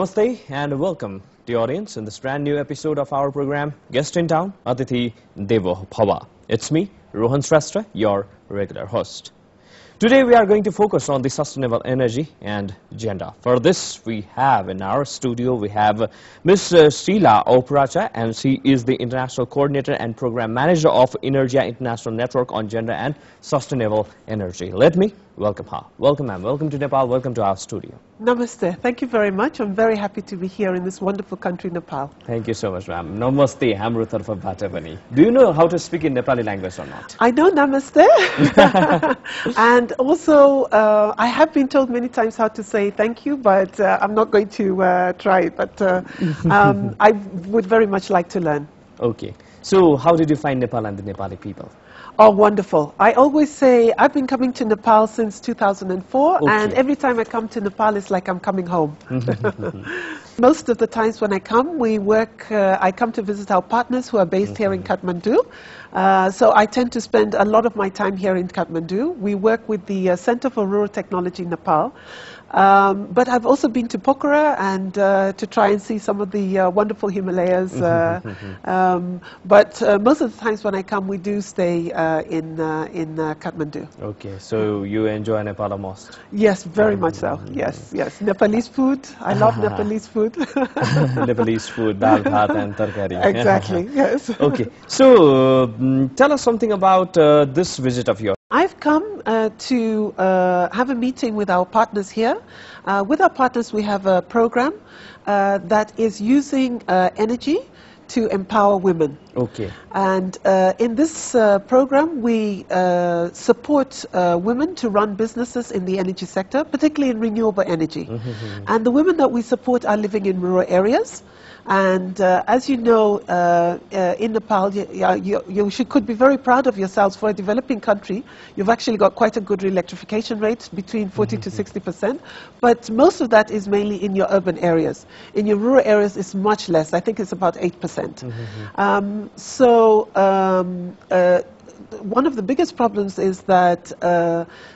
Namaste and welcome to the audience in this brand new episode of our program, Guest in Town, Atithi Devo Bhava. It's me, Rohan Shrestha, your regular host. Today we are going to focus on the sustainable energy and gender. For this, we have in our studio, we have Ms. Sheila Oparaocha, and she is the International Coordinator and Program Manager of Energia International Network on Gender and Sustainable Energy. Let me welcome her. Welcome, ma'am. Welcome to Nepal. Welcome to our studio. Namaste. Thank you very much. I'm very happy to be here in this wonderful country, Nepal. Thank you so much, ma'am. Namaste, hamro tarfबाट पनि. Do you know how to speak in Nepali language or not? I know Namaste. And also, I have been told many times how to say thank you, but I'm not going to try it. But I would very much like to learn. Okay. So, how did you find Nepal and the Nepali people? Oh, wonderful. I always say I've been coming to Nepal since 2004, Okay. and every time I come to Nepal, it's like I'm coming home. Most of the times when I come, I come to visit our partners who are based here in Kathmandu. So I tend to spend a lot of my time here in Kathmandu. We work with the Center for Rural Technology Nepal. But I've also been to Pokhara and to try and see some of the wonderful Himalayas. But most of the times when I come, we do stay in Kathmandu. Okay, so you enjoy Nepal the most? Yes, very much so. Yes, yes. Nepalese food. I love Nepalese food. Nepalese food, dal, bhat and tarkari. Exactly, yes. Okay, so tell us something about this visit of yours. I've come to have a meeting with our partners here. With our partners, we have a program that is using energy to empower women. Okay. And in this program, we support women to run businesses in the energy sector, particularly in renewable energy. And the women that we support are living in rural areas. And as you know, in Nepal, you could be very proud of yourselves. For a developing country, you've actually got quite a good electrification rate, between 40 to 60%. But most of that is mainly in your urban areas. In your rural areas, it's much less. I think it's about 8%. One of the biggest problems is that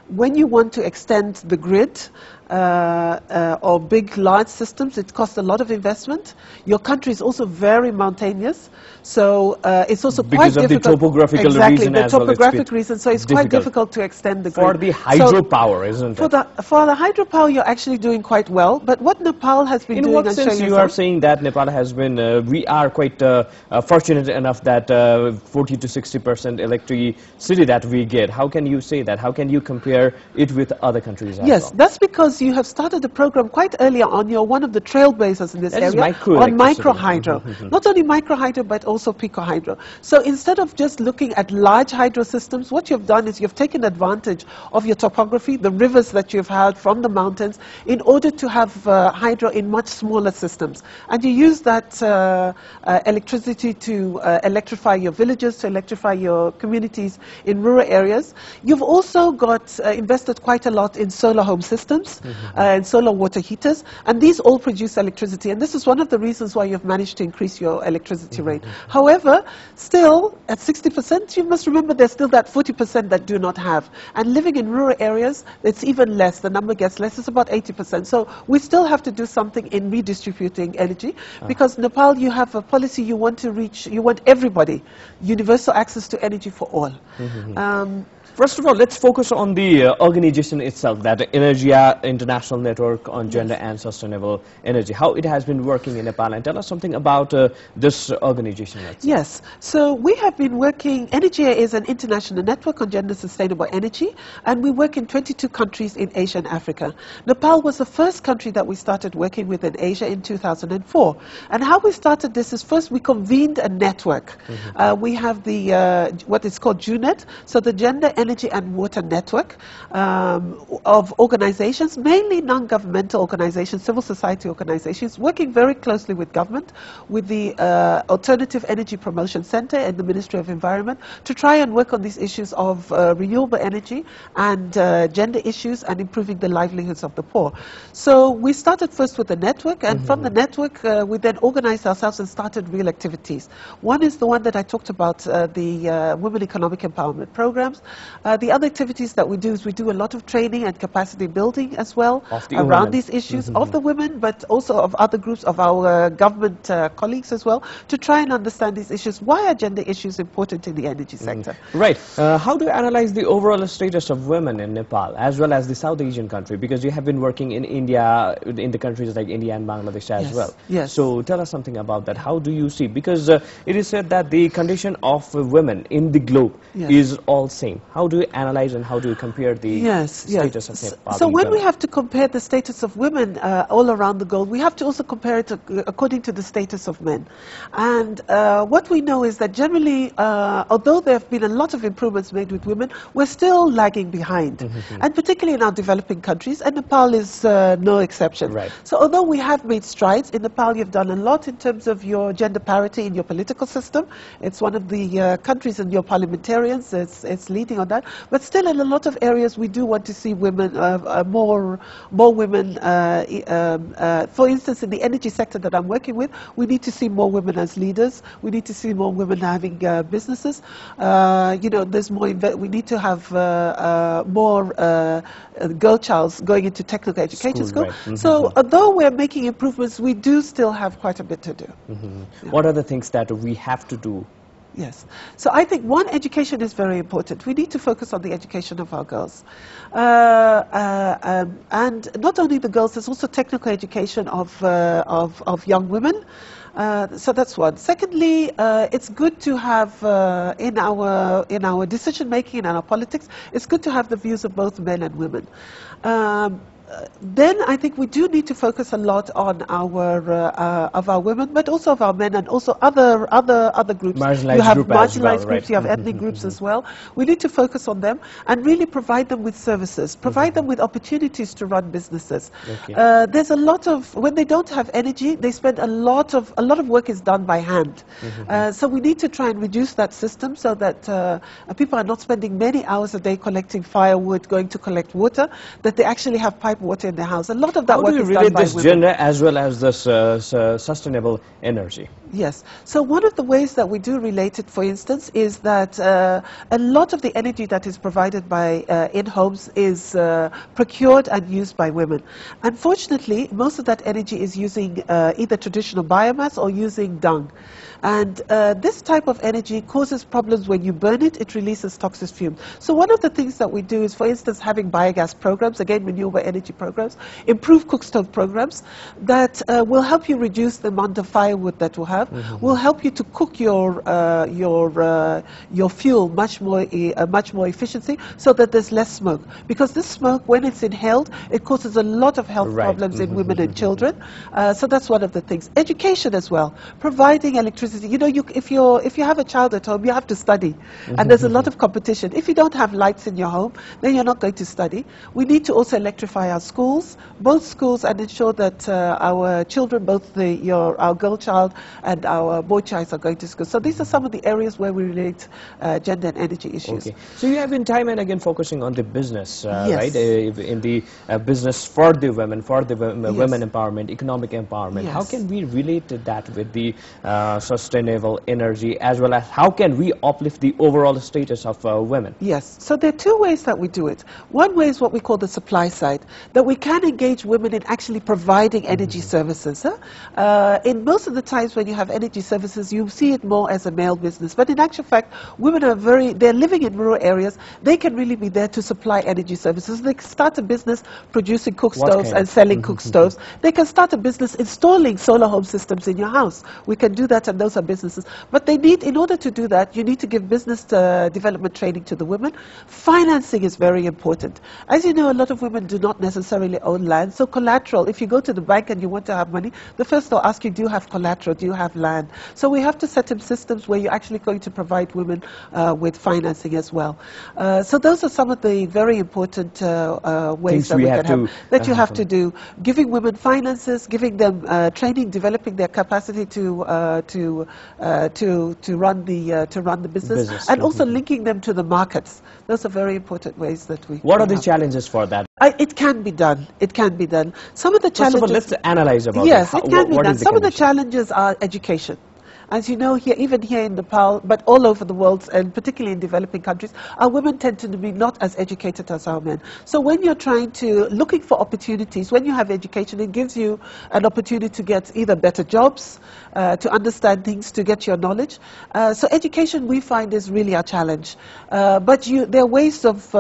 when you want to extend the grid or big, large systems, it costs a lot of investment. Your country is also very mountainous, so it's also quite difficult. Because of the topographical reason as well. Topographic reason, so it's quite difficult to extend the grid. For the hydropower, isn't it? For the hydropower, you're actually doing quite well. But what Nepal has been doing... In what sense you are saying that Nepal has been... we are quite fortunate enough that 40 to 60% electricity that we get. How can you say that? How can you compare it with other countries as well? Yes, that's because you have started the program quite earlier on. You're one of the trailblazers in this area on micro hydro. Not only micro hydro, but also pico hydro. So instead of just looking at large hydro systems, what you've done is you've taken advantage of your topography, the rivers that you've had from the mountains, in order to have hydro in much smaller systems. And you use that electricity to electrify your villages, to electrify your communities in rural areas. You've also got invested quite a lot in solar home systems and solar water heaters, and these all produce electricity, and this is one of the reasons why you've managed to increase your electricity rate. However, still at 60%, you must remember there's still that 40% that do not have, and living in rural areas, it's even less. The number gets less. It's about 80%. So we still have to do something in redistributing energy, because Nepal, you have a policy you want to reach. You want everybody universal access to energy for all. First of all, let's focus on the organization itself, that Energia International Network on Gender and Sustainable Energy, how it has been working in Nepal, and tell us something about this organization itself. Yes, so we have been working, Energia is an international network on gender sustainable energy, and we work in 22 countries in Asia and Africa. Nepal was the first country that we started working with in Asia in 2004. And how we started this is, first we convened a network. We have the, what is called GUNET, so the Gender, Energy and Water Network of organizations, mainly non-governmental organizations, civil society organizations, working very closely with government, with the Alternative Energy Promotion Center and the Ministry of Environment, to try and work on these issues of renewable energy and gender issues and improving the livelihoods of the poor. So we started first with the network, and from the network we then organized ourselves and started real activities. One is the one that I talked about, the Women Economic Empowerment Programs. The other activities that we do is we do a lot of training and capacity building as well around these issues of the women, but also of other groups, of our government colleagues as well, to try and understand these issues. Why are gender issues important in the energy sector? Right. How do you analyze the overall status of women in Nepal as well as the South Asian country? Because you have been working in India, in the countries like India and Bangladesh as well. Yes. So tell us something about that. How do you see? Because it is said that the condition of women in the globe is all same. How do you analyze and how do you compare the status of Nepal? So when we have to compare the status of women all around the globe, we have to also compare it according to the status of men. And what we know is that generally, although there have been a lot of improvements made with women, we're still lagging behind. And particularly in our developing countries, and Nepal is no exception. Right. So although we have made strides, in Nepal you've done a lot in terms of your gender parity in your political system. It's one of the countries in your parliamentarians, it's leading on that. But still in a lot of areas we do want to see women, more women. For instance, in the energy sector that I'm working with, we need to see more women as leaders. We need to see more women having businesses. You know, there's more. We need to have more girl childs going into technical education school. Right. So although we're making improvements, we do still have quite a bit to do. What are the things that we have to do? Yes. So I think, one, education is very important. We need to focus on the education of our girls. And not only the girls, there's also technical education of young women. So that's one. Secondly, it's good to have in our decision making and in our politics, it's good to have the views of both men and women. Then I think we do need to focus a lot on our women, but also of our men, and also other groups. You have marginalized groups, you have ethnic groups as well. We need to focus on them and really provide them with services, provide them with opportunities to run businesses. There's a lot of, when they don't have energy, they spend a lot of work is done by hand. So we need to try and reduce that system so that people are not spending many hours a day collecting firewood, going to collect water, that they actually have pipe water in their house. A lot of that work is done by women. How do you relate this gender as well as this sustainable energy? Yes. So one of the ways that we do relate it, for instance, is that a lot of the energy that is provided by in homes is procured and used by women. Unfortunately, most of that energy is using either traditional biomass or using dung. And this type of energy causes problems when you burn it. It releases toxic fumes. So one of the things that we do is, for instance, having biogas programs, again, renewable energy programs, improve cook stove programs that will help you reduce the amount of firewood that you have, will help you to cook your fuel much more efficiently, so that there's less smoke. Because this smoke, when it's inhaled, it causes a lot of health problems in women and children. So that's one of the things. Education as well, providing electricity. You know, if you have a child at home, you have to study, and there's a lot of competition. If you don't have lights in your home, then you're not going to study. We need to also electrify our schools, both schools, and ensure that our children, both our girl child and our boy child, are going to school. So these are some of the areas where we relate gender and energy issues. Okay. So you have been time and again focusing on the business, right? In the business for the women, women empowerment, economic empowerment. How can we relate that with the sustainable energy, as well as how can we uplift the overall status of women? Yes. So there are two ways that we do it. One way is what we call the supply side, that we can engage women in actually providing energy services. In most of the times when you have energy services, you see it more as a male business. But in actual fact, women are they're living in rural areas. They can really be there to supply energy services. They can start a business producing cook stoves and selling cook stoves. They can start a business installing solar home systems in your house. We can do that, and those are businesses. But they need, in order to do that, you need to give business development training to the women. Financing is very important. As you know, a lot of women do not necessarily own land. So collateral, if you go to the bank and you want to have money, the first they'll ask you, do you have collateral? Do you have land? So we have to set up systems where you're actually going to provide women with financing as well. So those are some of the very important ways that we can have, that you have to do. Giving women finances, giving them training, developing their capacity to run the business, and also linking them to the markets. Those are very important ways that we. What are the challenges for that? It can be done. It can be done. Some of the challenges. First of all, let's analyze about it can be done. Some of the challenges are education. As you know, even here in Nepal, but all over the world, and particularly in developing countries, our women tend to be not as educated as our men. So when you're looking for opportunities, when you have education, it gives you an opportunity to get either better jobs, to understand things, to get your knowledge. So education, we find, is really a challenge. But there are ways of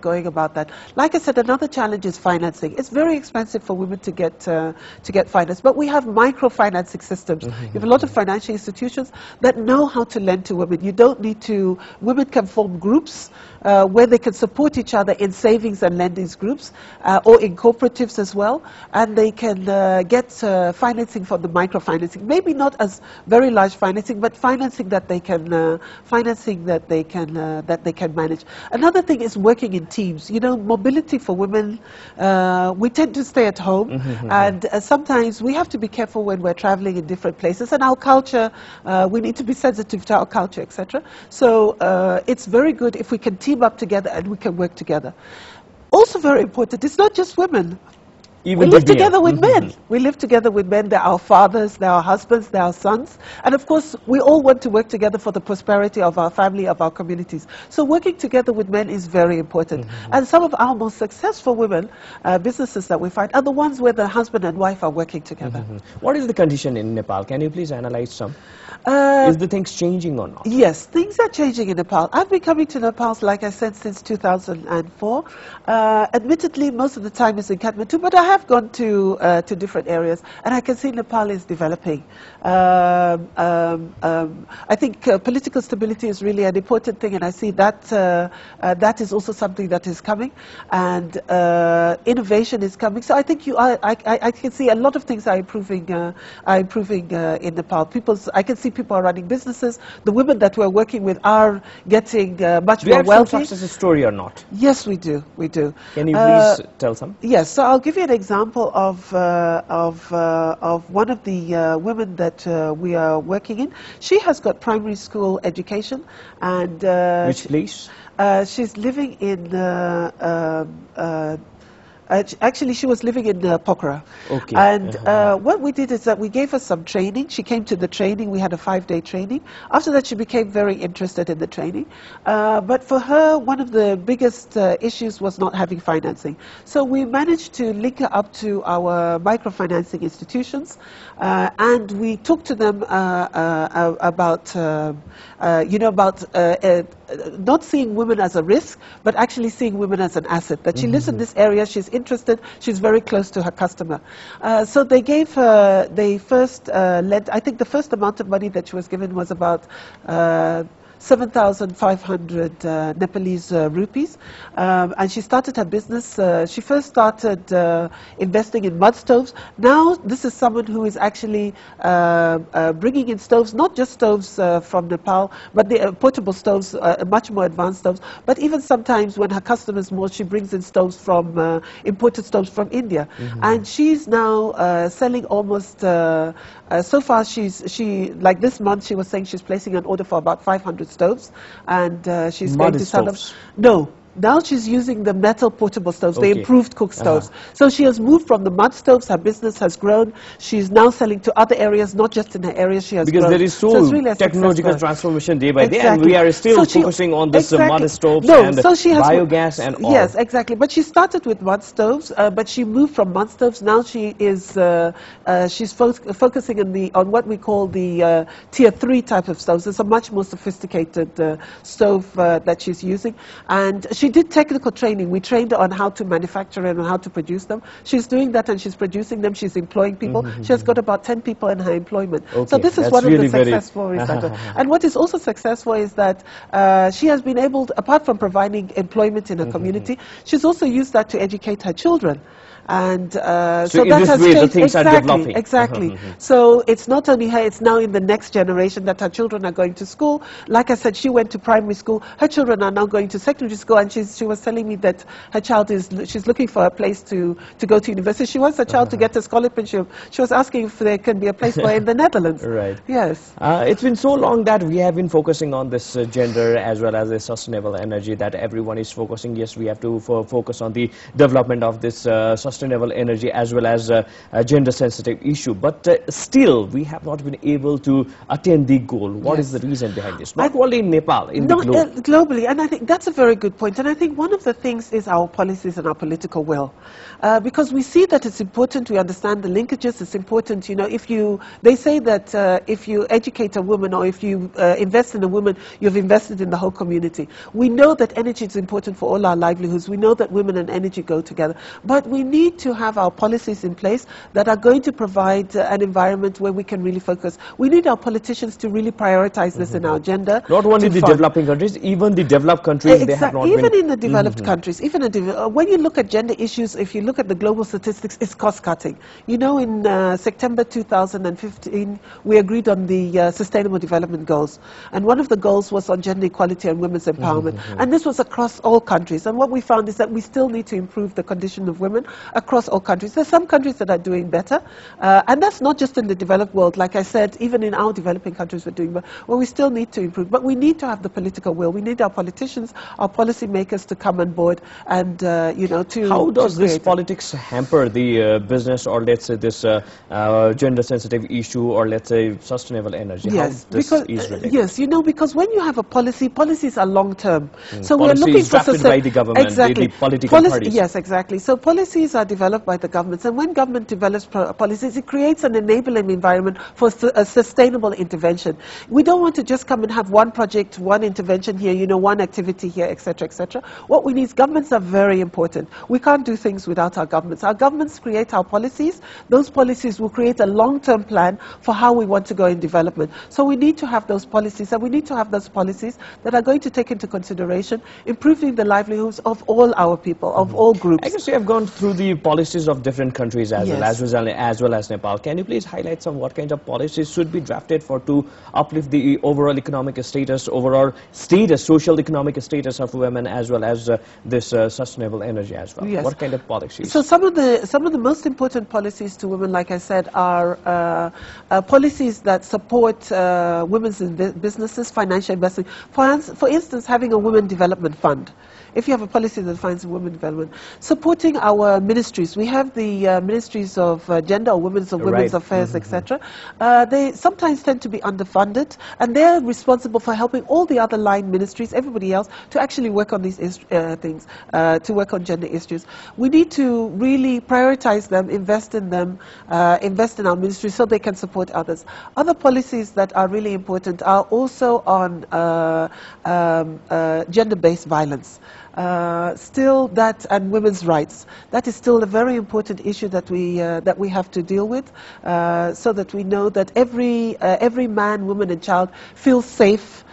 going about that. Like I said, another challenge is financing. It's very expensive for women to get finance, but we have microfinancing systems. You have a lot of financial institutions that know how to lend to women. You don't need to. Women can form groups where they can support each other in savings and lending groups, or in cooperatives as well, and they can get financing from the microfinancing. Maybe not as very large financing, but financing that they can manage. Another thing is working in teams. You know, mobility for women. We tend to stay at home, and sometimes we have to be careful when we're traveling in different places. And our culture, we need to be sensitive to our culture, etc. So it's very good if we can team up together and we can work together. Also very important, it's not just women. We live together with men. We live together with men. They're our fathers, they're our husbands, they're our sons. And of course, we all want to work together for the prosperity of our family, of our communities. So working together with men is very important. And some of our most successful women, businesses that we find, are the ones where the husband and wife are working together. What is the condition in Nepal? Can you please analyze some? Is the things changing or not? Yes, things are changing in Nepal. I've been coming to Nepal, like I said, since 2004. Admittedly, most of the time is in Kathmandu, but I have gone to different areas, and I can see Nepal is developing. I think political stability is really an important thing, and I see that that is also something that is coming, and innovation is coming. So I think I can see a lot of things are improving in Nepal. I can see people are running businesses. The women that we're working with are getting much more wealthy. Do you have some success story or not? Yes, we do. We do. Can you please tell some? Yes. So I'll give you an example of one of the women that we are working in. She has got primary school education, and which place? She's living in. Actually, she was living in Pokhara. Okay. And what we did is that we gave her some training. She came to the training. We had a 5-day training. After that, she became very interested in the training. But for her, one of the biggest issues was not having financing. So we managed to link her up to our microfinancing institutions, and we talked to them about, not seeing women as a risk, but actually seeing women as an asset. That she lives in this area, she's interested, she's very close to her customer. So they gave her, they first lent, I think the first amount of money that she was given was about 7,500 Nepalese rupees, and she started her business. She first started investing in mud stoves. Now this is someone who is actually bringing in stoves, not just stoves from Nepal, but the portable stoves, much more advanced stoves. But even sometimes when her customers more, she brings in stoves from imported stoves from India, and she's now selling almost. So far, like this month, she was saying she's placing an order for about 500 stoves, and she's going to sell them. No. Now she's using the metal portable stoves, the improved cook stoves. So she has moved from the mud stoves, her business has grown. She's now selling to other areas, not just in her area, she has grown. There is really technological transformation day by day, and we are still focusing on this mud stoves and biogas and all. Yes, exactly. But she started with mud stoves, but she moved from mud stoves. Now she is she's focusing on what we call the tier 3 type of stoves. It's a much more sophisticated stove that she's using, and she did technical training. We trained her on how to manufacture and on how to produce them. She's doing that, and she's producing them. She's employing people. She has got about 10 people in her employment. So this is one of the success stories. And what is also successful is that she has been able to, apart from providing employment in her community, she's also used that to educate her children. And so that has changed. Things are developing. Exactly. So it's not only her, it's now in the next generation that her children are going to school. Like I said, she went to primary school. Her children are now going to secondary school, and she was telling me that her child she's looking for a place to go to university. She wants her child to get a scholarship. She was asking if there can be a place for her in the Netherlands. Right. Yes. It's been so long that we have been focusing on this gender as well as the sustainable energy, that everyone is focusing. Yes, we have to focus on the development of this sustainable sustainable energy as well as a gender-sensitive issue. But still, we have not been able to attain the goal. What is the reason behind this? Not only in Nepal, in the globe. Globally, and I think that's a very good point. And I think one of the things is our policies and our political will. Because we see that it's important, we understand the linkages, it's important, you know, they say that if you educate a woman or if you invest in a woman, you've invested in the whole community. We know that energy is important for all our livelihoods. We know that women and energy go together. But we need to have our policies in place that are going to provide an environment where we can really focus. We need our politicians to really prioritize this in our agenda. Not only the developing countries, even the developed countries, they have not even in the developed countries, even when you look at gender issues, if you look at the global statistics, it's cost-cutting. You know, in September 2015, we agreed on the Sustainable Development Goals. And one of the goals was on gender equality and women's empowerment. And this was across all countries. And what we found is that we still need to improve the condition of women across all countries. There's some countries that are doing better. And that's not just in the developed world. Like I said, even in our developing countries we're doing better. Well, we still need to improve. But we need to have the political will. We need our politicians, our policy makers to come on board and, you know, to... How does this politics hamper the business, or let's say this gender-sensitive issue, or let's say sustainable energy? Yes, how this is related? Yes, you know, because when you have a policy, policies are long-term. So we're looking for by the government, exactly. the political parties. Yes, exactly. So policies are developed by the governments, and when government develops policies, it creates an enabling environment for a sustainable intervention. We don't want to just come and have one project, one intervention here, you know, one activity here, etc., etc. What we need is governments are very important. We can't do things without our governments. Our governments create our policies. Those policies will create a long-term plan for how we want to go in development. So we need to have those policies, and we need to have those policies that are going to take into consideration improving the livelihoods of all our people, of all groups. I guess you have gone through the policies of different countries as well as Nepal. Can you please highlight some what kind of policies should be drafted to uplift the overall economic status, social economic status of women, as well as this sustainable energy as well? Yes. What kind of policies? So some of the most important policies to women, like I said, are policies that support women's businesses, financial investing. For instance, having a women development fund. If you have a policy that defines women development, supporting our ministries. We have the ministries of gender or women's affairs, etc. They sometimes tend to be underfunded, and they're responsible for helping all the other line ministries, everybody else, to actually work on these things, to work on gender issues. We need to really prioritize them, invest in them, invest in our ministries so they can support others. Other policies that are really important are also on gender-based violence. Still that, and women's rights. That is still a very important issue that we have to deal with, so that we know that every man, woman and child feels safe,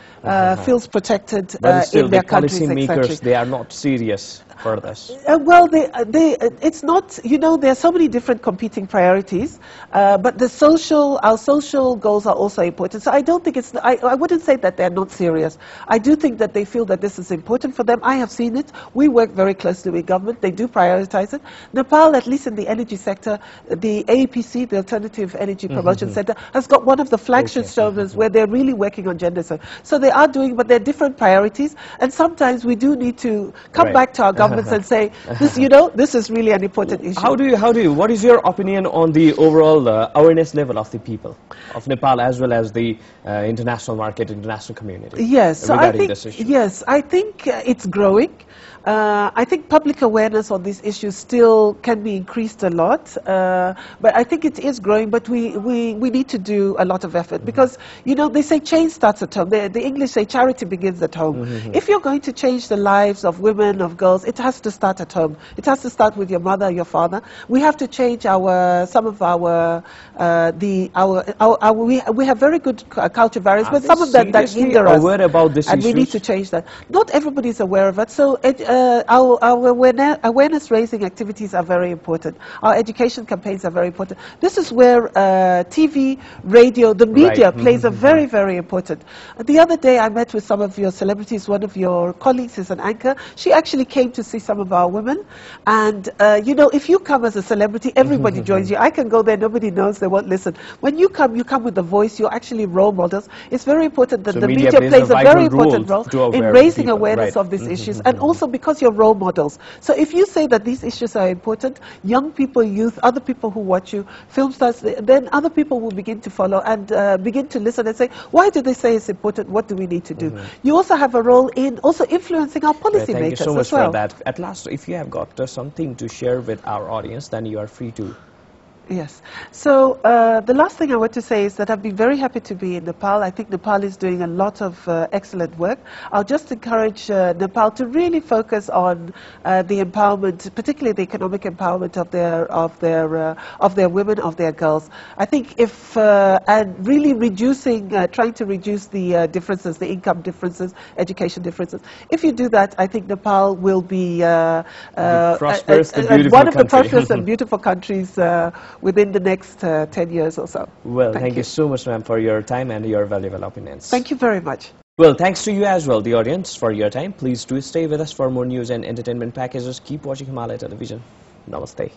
feels protected in their countries. But still, the policymakers, they are not serious for this. Well, it's not, you know, there are so many different competing priorities, but our social goals are also important. So I don't think I wouldn't say that they're not serious. I do think that they feel that this is important for them. I have seen it. We work very closely with government. They do prioritize it. Nepal, at least in the energy sector, the AEPC, the Alternative Energy Promotion Center, has got one of the flagship shoulders where they're really working on gender. So they are doing, but they're different priorities. And sometimes we do need to come back to our governments and say, this, you know, this is really an important issue. What is your opinion on the overall awareness level of the people of Nepal, as well as the international market, international community? Yes, so regarding this issue? Yes, I think it's growing. I think public awareness on these issues still can be increased a lot, but I think it is growing, but we need to do a lot of effort, because, you know, they say change starts at home. The English say charity begins at home. If you're going to change the lives of women, of girls, it has to start at home. It has to start with your mother, your father. We have to change we have very good culture values, but some of that hinder us. Aware about this and we need to change that. Not everybody is aware of it, so our awareness raising activities are very important. Our education campaigns are very important. This is where TV, radio, the media plays a very, very important. The other day I met with some of your celebrities. One of your colleagues is an anchor. She actually came to see some of our women. And, you know, if you come as a celebrity, everybody joins you. I can go there, nobody knows, they won't listen. When you come with a voice, you're actually role models. It's very important that the media plays a very important role in raising awareness of these issues, and also because you're role models. So if you say that these issues are important, young people, youth, other people who watch you, film stars, then other people will begin to follow and begin to listen and say, why do they say it's important? What do we need to do? You also have a role in also influencing our policymakers. Thank you so much for that. At last, if you have got something to share with our audience, then you are free to. Yes. So the last thing I want to say is that I've been very happy to be in Nepal. I think Nepal is doing a lot of excellent work. I'll just encourage Nepal to really focus on the empowerment, particularly the economic empowerment of their women, of their girls. I think if and really trying to reduce the differences, the income differences, education differences. If you do that, I think Nepal will be one of the prosperous and beautiful countries within the next 10 years or so. Well, thank you so much, ma'am, for your time and your valuable opinions. Thank you very much. Well, thanks to you as well, the audience, for your time. Please do stay with us for more news and entertainment packages. Keep watching Himalaya Television. Namaste.